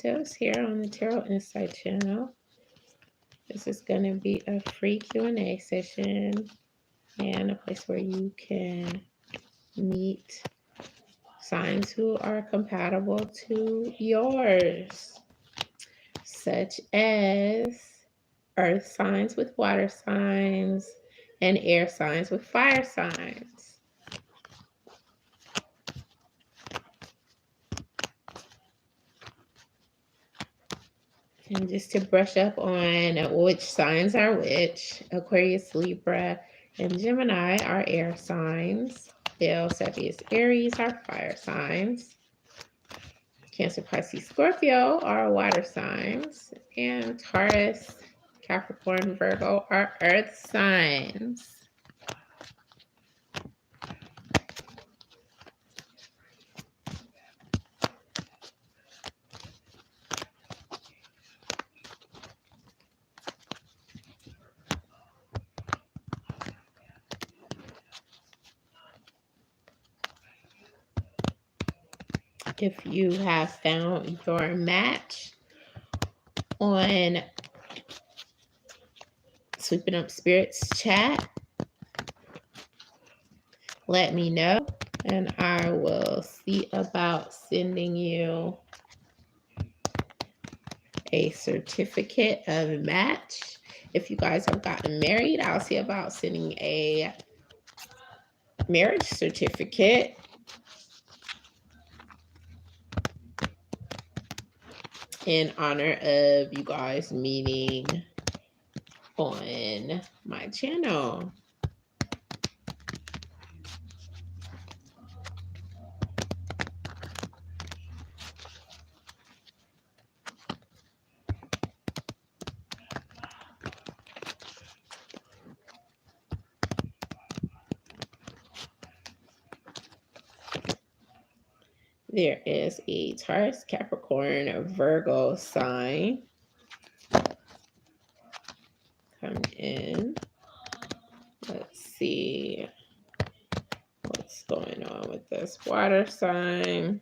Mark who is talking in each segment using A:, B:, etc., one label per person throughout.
A: here on the Tarot Insight channel. This is going to be a free Q&A session and a place where you can meet signs who are compatible to yours, such as earth signs with water signs and air signs with fire signs. And just to brush up on which signs are which, Aquarius, Libra, and Gemini are air signs. Leo, Sagittarius, Aries are fire signs. Cancer, Pisces, Scorpio are water signs. And Taurus, Capricorn, Virgo are earth signs. If you have found your match on Sweeping Up Spirits chat, let me know and I will see about sending you a certificate of match. If you guys have gotten married, I'll see about sending a marriage certificate. In honor of you guys meeting on my channel. There is a Taurus, Capricorn, Virgo sign come in. Let's see what's going on with this water sign.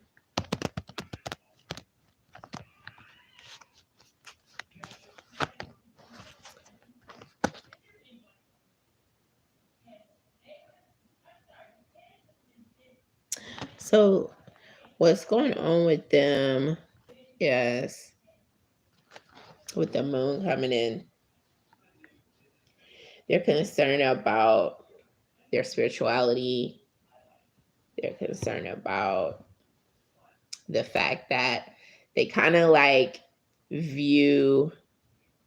A: So what's going on with them is with the moon coming in, they're concerned about their spirituality. They're concerned about the fact that they kind of like view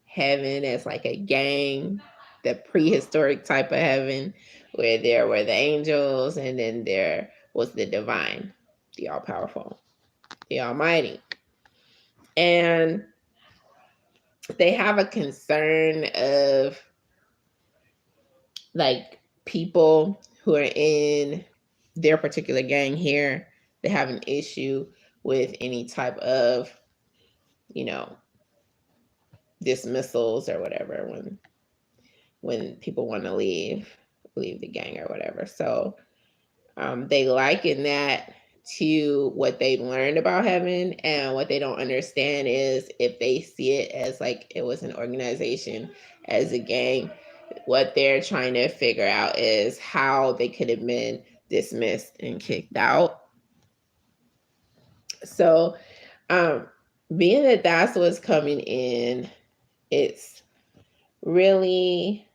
A: heaven as like a gang, the prehistoric type of heaven where there were the angels and then there was the divine, the all-powerful, the almighty. And they have a concern of like people who are in their particular gang here, they have an issue with any type of, dismissals or whatever when people want to leave the gang or whatever. So they liken that to what they've learned about heaven, and what they don't understand is if they see it as like it was an organization, as a gang, what they're trying to figure out is how they could have been dismissed and kicked out. So being that that's what's coming in, it's really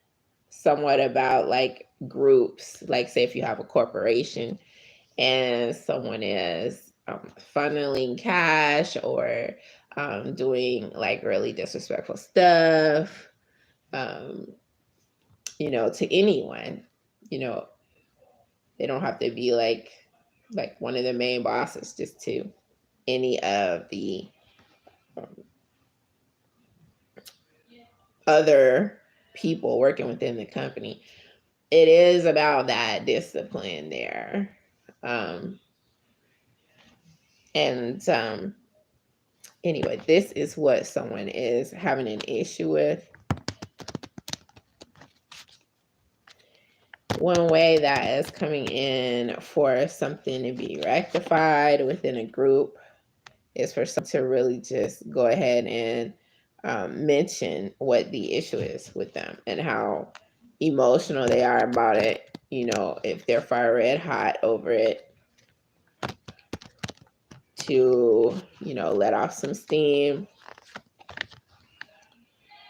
A: somewhat about like groups. Like say if you have a corporation and someone is funneling cash or doing like really disrespectful stuff, to anyone, they don't have to be like one of the main bosses, just to any of the other people working within the company. It is about that discipline there. Anyway, this is what someone is having an issue with. One way that is coming in for something to be rectified within a group is for someone to really just go ahead and mention what the issue is with them and how emotional they are about it. You know, if they're fire red hot over it, to, you know, let off some steam,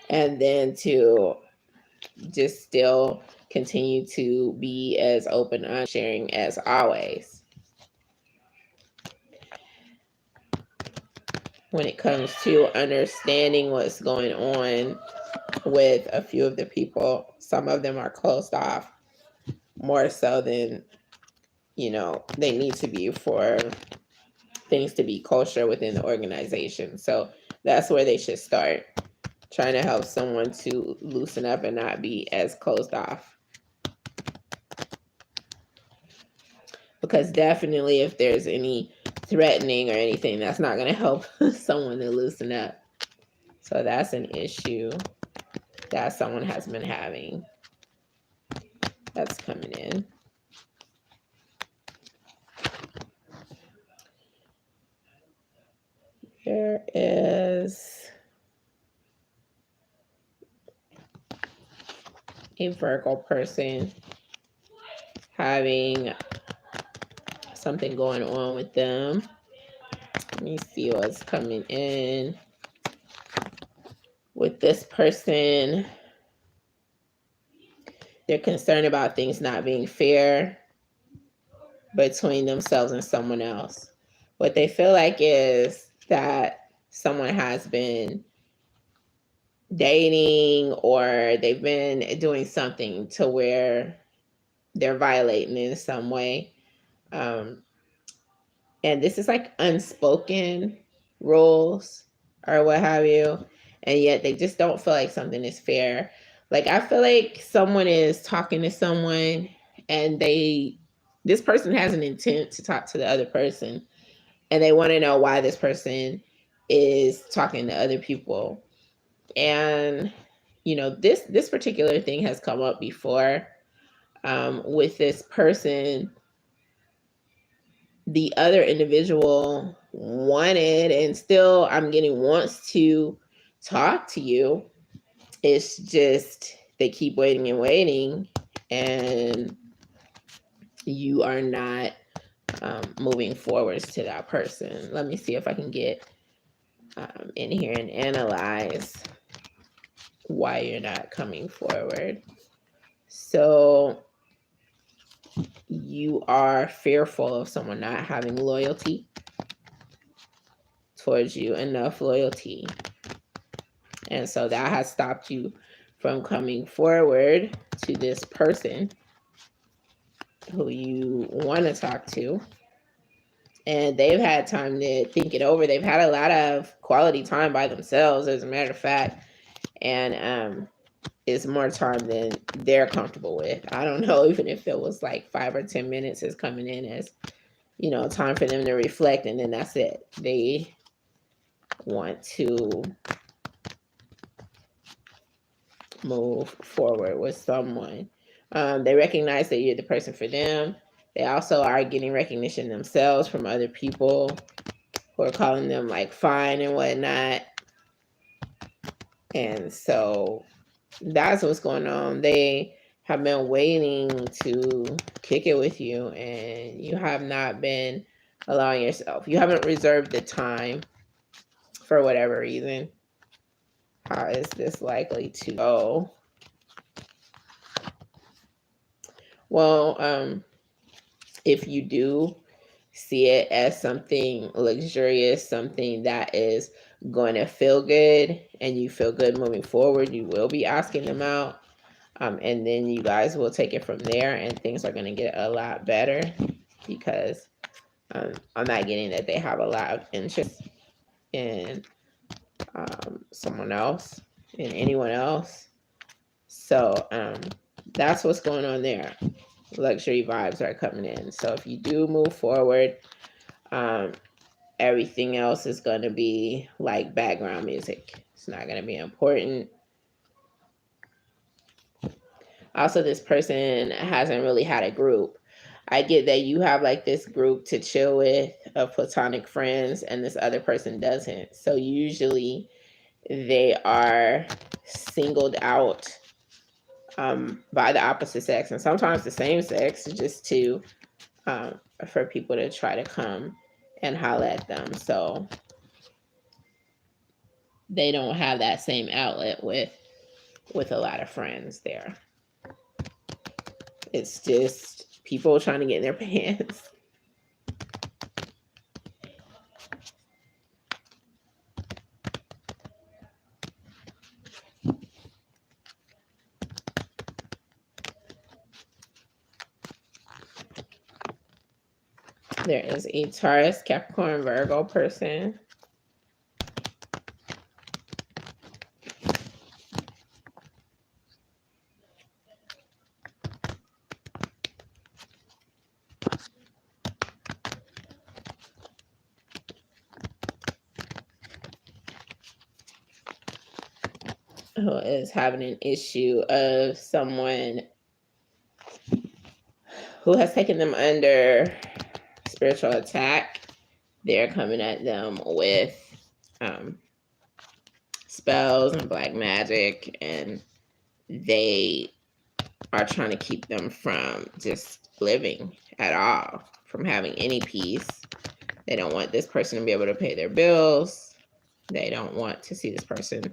A: and then to just still continue to be as open and sharing as always. When it comes to understanding what's going on with a few of the people, some of them are closed off more so than, you know, they need to be for things to be kosher within the organization. So that's where they should start, trying to help someone to loosen up and not be as closed off. Because definitely if there's any threatening or anything, that's not going to help someone to loosen up. So that's an issue that someone has been having that's coming in. There is a Virgo person having something going on with them. Let me see what's coming in with this person. They're concerned about things not being fair between themselves and someone else. What they feel like is that someone has been dating or they've been doing something to where they're violating in some way. And this is like unspoken rules or what have you. And yet they just don't feel like something is fair. Like I feel like someone is talking to someone and this person has an intent to talk to the other person and they want to know why this person is talking to other people. And you know, this particular thing has come up before with this person. The other individual wanted and still I'm getting wants to talk to you. It's just they keep waiting and waiting and you are not moving forwards to that person. Let me see if I can get in here and analyze why you're not coming forward. So you are fearful of someone not having loyalty towards you, enough loyalty. And so that has stopped you from coming forward to this person who you want to talk to. And they've had time to think it over. They've had a lot of quality time by themselves, as a matter of fact. And it's more time than they're comfortable with. I don't know, even if it was like 5 or 10 minutes is coming in as, you know, time for them to reflect, and then that's it. They want to move forward with someone. They recognize that you're the person for them. They also are getting recognition themselves from other people who are calling them like fine and whatnot. And so that's what's going on. They have been waiting to kick it with you, and you have not been allowing yourself. You haven't reserved the time for whatever reason. How is this likely to go? Well, if you do see it as something luxurious, something that is going to feel good, and you feel good moving forward, you will be asking them out. And then you guys will take it from there, and things are going to get a lot better because I'm not getting that they have a lot of interest in someone else, in anyone else. So that's what's going on there. Luxury vibes are coming in. So if you do move forward, everything else is going to be like background music. It's not going to be important. Also, this person hasn't really had a group. I get that you have like this group to chill with, of platonic friends and this other person doesn't. So usually they are singled out by the opposite sex, and sometimes the same sex, just to for people to try to come and holler at them. So they don't have that same outlet with a lot of friends there. It's just people trying to get in their pants. There is a Taurus, Capricorn, Virgo person. Who is having an issue of someone who has taken them under spiritual attack. They're coming at them with spells and black magic, and they are trying to keep them from just living at all, from having any peace. They don't want this person to be able to pay their bills. They don't want to see this person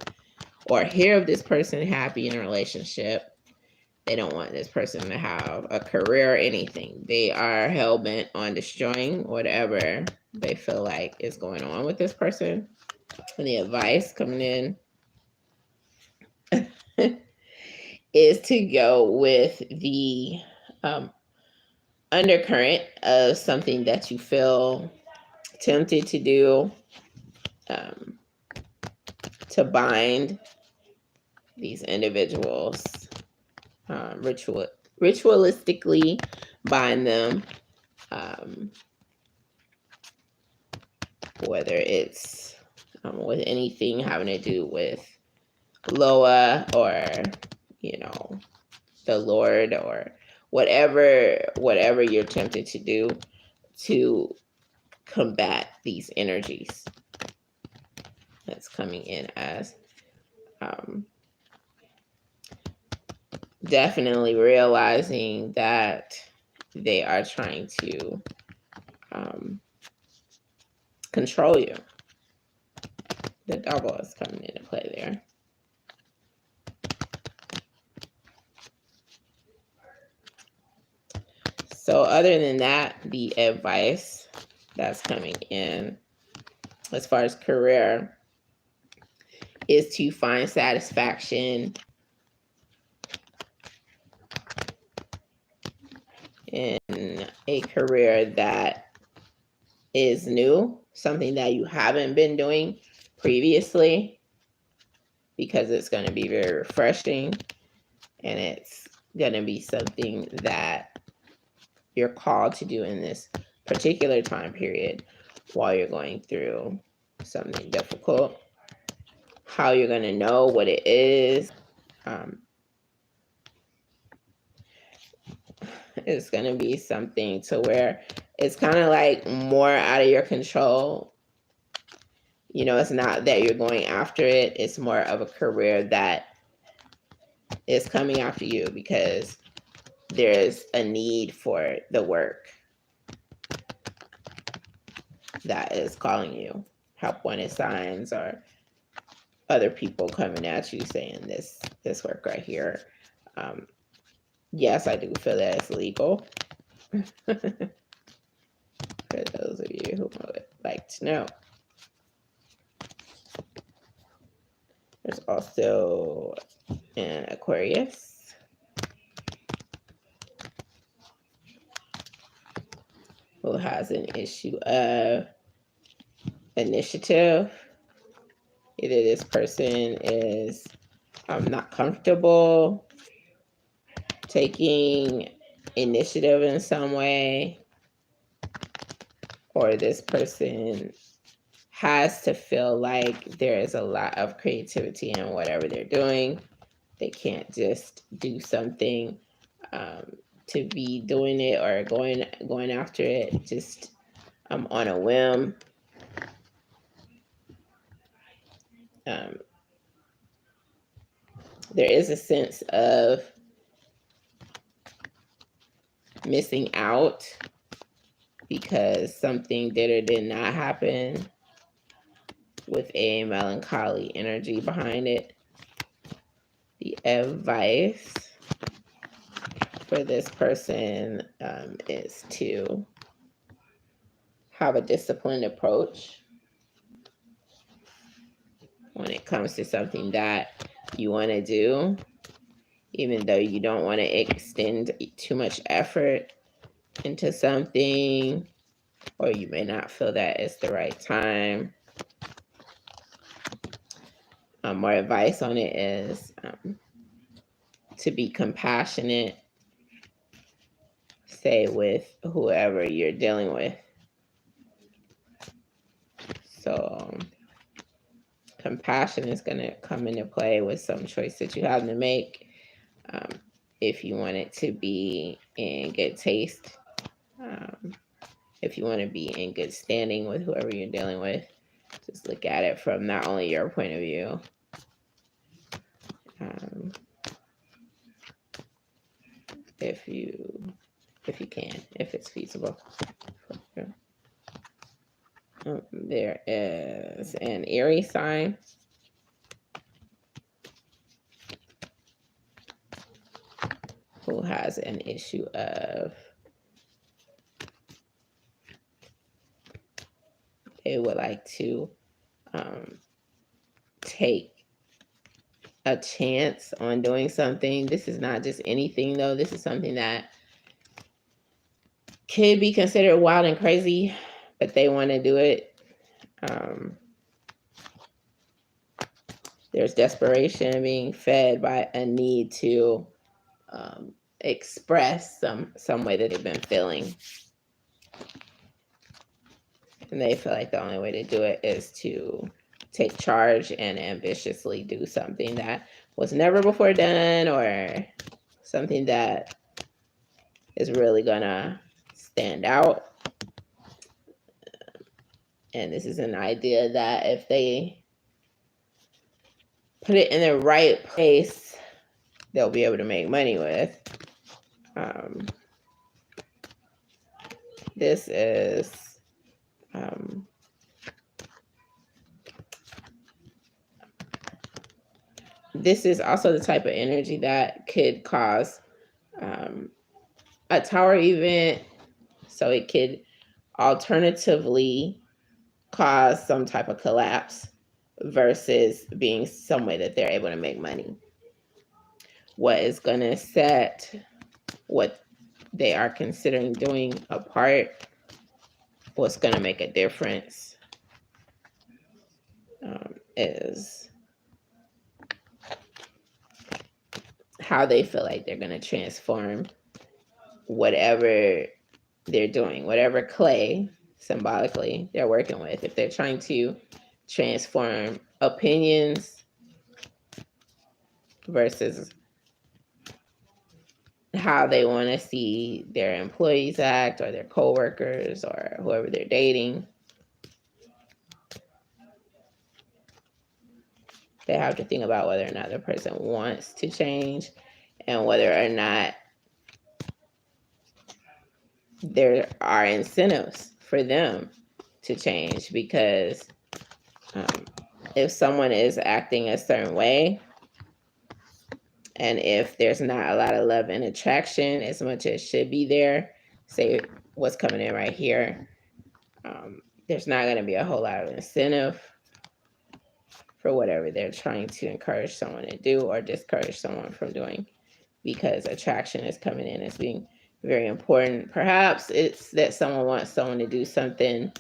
A: or hear of this person happy in a relationship. They don't want this person to have a career or anything. They are hell-bent on destroying whatever they feel like is going on with this person. And the advice coming in is to go with the undercurrent of something that you feel tempted to do, to bind these individuals, ritualistically bind them, whether it's with anything having to do with Loa or, the Lord, or whatever you're tempted to do to combat these energies that's coming in as definitely realizing that they are trying to control you. The double is coming into play there. So other than that, the advice that's coming in as far as career is to find satisfaction in a career that is new, something that you haven't been doing previously, because it's going to be very refreshing, and it's going to be something that you're called to do in this particular time period while you're going through something difficult. How you're going to know what it is, it's going to be something to where it's kind of like more out of your control. It's not that you're going after it. It's more of a career that is coming after you because there's a need for the work that is calling you. Help wanted signs or other people coming at you saying this work right here. Yes, I do feel that it's legal. For those of you who would like to know. There's also an Aquarius. Who has an issue of initiative. Either this person is not comfortable taking initiative in some way, or this person has to feel like there is a lot of creativity in whatever they're doing. They can't just do something to be doing it or going after it just on a whim. There is a sense of missing out because something did or did not happen, with a melancholy energy behind it. The advice for this person is to have a disciplined approach when it comes to something that you want to do, even though you don't want to extend too much effort into something, or you may not feel that it's the right time. More advice on it is to be compassionate, say, with whoever you're dealing with. So compassion is going to come into play with some choice that you have to make. If you want it to be in good taste, if you want to be in good standing with whoever you're dealing with, just look at it from not only your point of view, if you can, if it's feasible. There is an Aries sign. Who has an issue of they would like to take a chance on doing something. This is not just anything, though. This is something that could be considered wild and crazy, but they want to do it. There's desperation being fed by a need to express some way that they've been feeling. And they feel like the only way to do it is to take charge and ambitiously do something that was never before done, or something that is really gonna stand out. And this is an idea that if they put it in the right place, they'll be able to make money with. This is this is also the type of energy that could cause a tower event. So it could alternatively cause some type of collapse versus being some way that they're able to make money. What is going to set what they are considering doing apart, what's going to make a difference, is how they feel like they're going to transform whatever they're doing, whatever clay symbolically they're working with. If they're trying to transform opinions versus how they want to see their employees act, or their coworkers, or whoever they're dating, they have to think about whether or not the person wants to change, and whether or not there are incentives for them to change. Because if someone is acting a certain way, and if there's not a lot of love and attraction as much as should be there, say what's coming in right here, there's not going to be a whole lot of incentive for whatever they're trying to encourage someone to do or discourage someone from doing, because attraction is coming in as being very important. Perhaps it's that someone wants someone to do something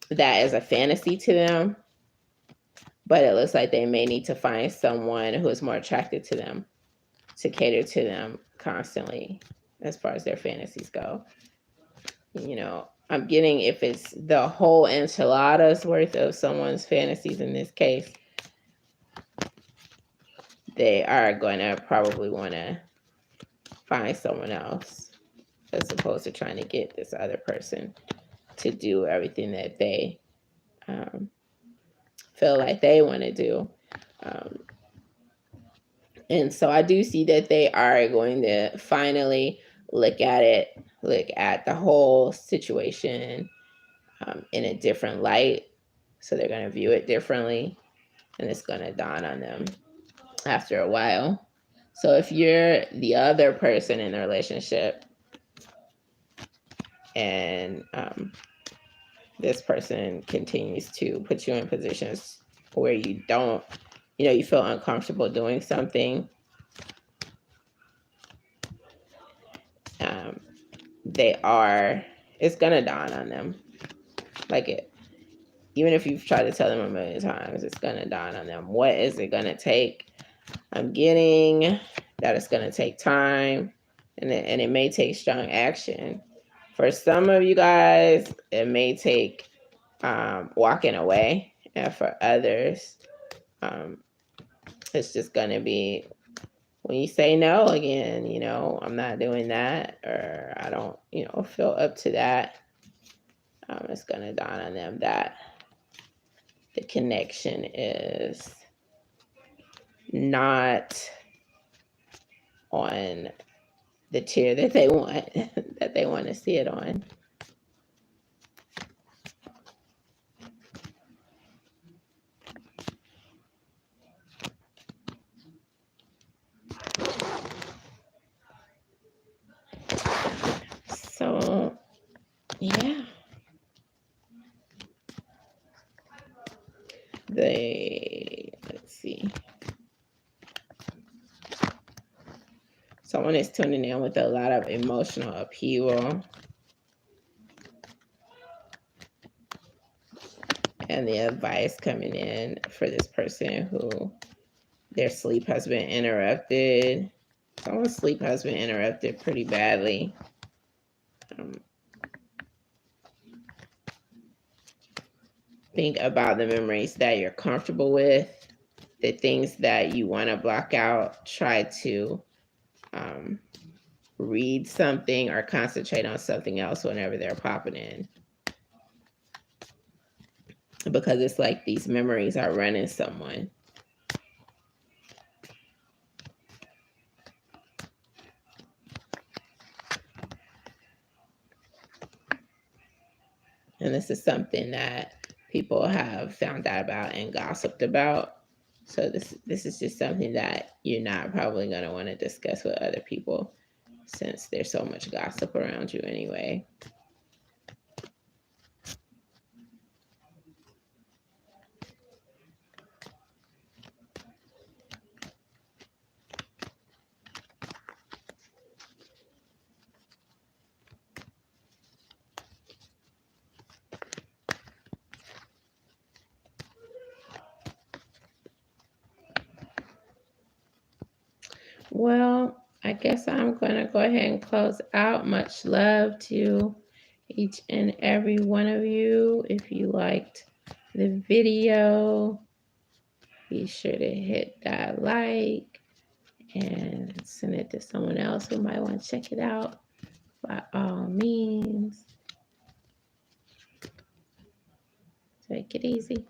A: that is a fantasy to them, but it looks like they may need to find someone who is more attracted to them to cater to them constantly as far as their fantasies go. You know, I'm getting, if it's the whole enchilada's worth of someone's fantasies in this case, they are going to probably want to find someone else as opposed to trying to get this other person to do everything that they feel like they want to do. And so I do see that they are going to finally look at the whole situation in a different light. So they're going to view it differently, and it's going to dawn on them after a while. So if you're the other person in the relationship and this person continues to put you in positions where you don't, you feel uncomfortable doing something, it's gonna dawn on them. Even if you've tried to tell them a million times, it's gonna dawn on them. What is it gonna take? I'm getting that it's gonna take time, and it may take strong action. For some of you guys, it may take walking away, and for others, it's just gonna be when you say no again, I'm not doing that, or I don't, feel up to that. It's gonna dawn on them that the connection is not on the tier that they want that they want to see it on. So yeah, let's see. Someone is tuning in with a lot of emotional upheaval. And the advice coming in for this person who their sleep has been interrupted. Someone's sleep has been interrupted pretty badly. Think about the memories that you're comfortable with, the things that you want to block out. Try to read something or concentrate on something else whenever they're popping in. Because it's like these memories are running someone. And this is something that people have found out about and gossiped about. So this is just something that you're not probably going to want to discuss with other people, since there's so much gossip around you anyway. Well, I guess I'm going to go ahead and close out. Much love to each and every one of you. If you liked the video, be sure to hit that like and send it to someone else who might want to check it out. By all means, take it easy.